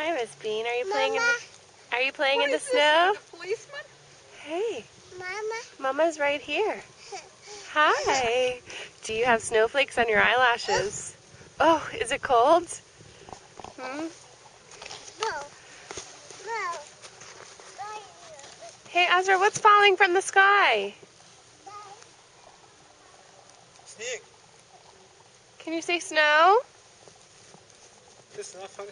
Hi, Miss Bean. Are you playing Mama. Are you playing in the What is this, snow? the policeman? Hey, Mama. Mama's right here. Hi. Do you have snowflakes on your eyelashes? Oh, is it cold? Hmm? No. No. Hey, Ezra, what's falling from the sky? Snake. Can you say snow? This enough, honey?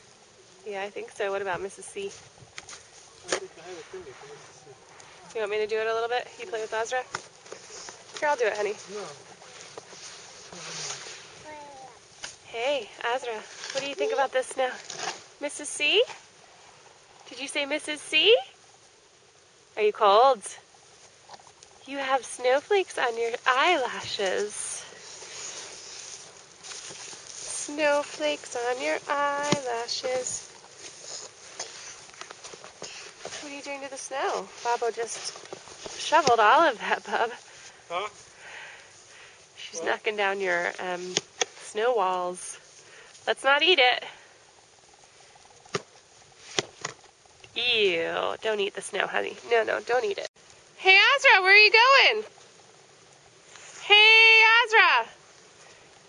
Yeah, I think so. What about Mrs. C? I think I have a thing for Mrs. C. You want me to do it a little bit? You play with Ezra? Here, I'll do it, honey. No. Hey, Ezra, what do you think about this snow? Mrs. C? Did you say Mrs. C? Are you cold? You have snowflakes on your eyelashes. Snowflakes on your eyelashes. What are you doing to the snow? Bobo just shoveled all of that, Bub. Huh? She's knocking down your snow walls. Let's not eat it. Ew, don't eat the snow, honey. No, don't eat it. Hey, Ezra, where are you going? Hey, Ezra,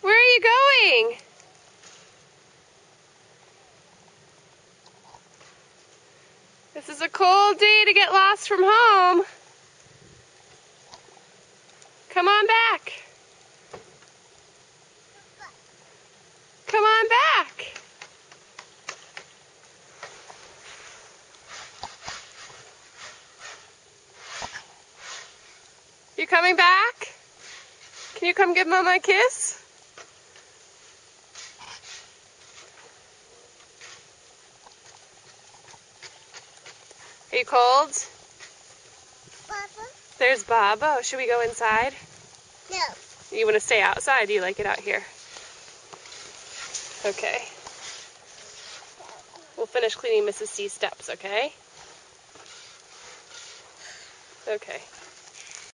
where are you going? This is a cold day to get lost from home. Come on back. Come on back. You coming back? Can you come give Mama a kiss? Are you cold? Papa? There's Bobo. Should we go inside? No. You want to stay outside? Do you like it out here? Okay. We'll finish cleaning Mrs. C's steps, okay? Okay.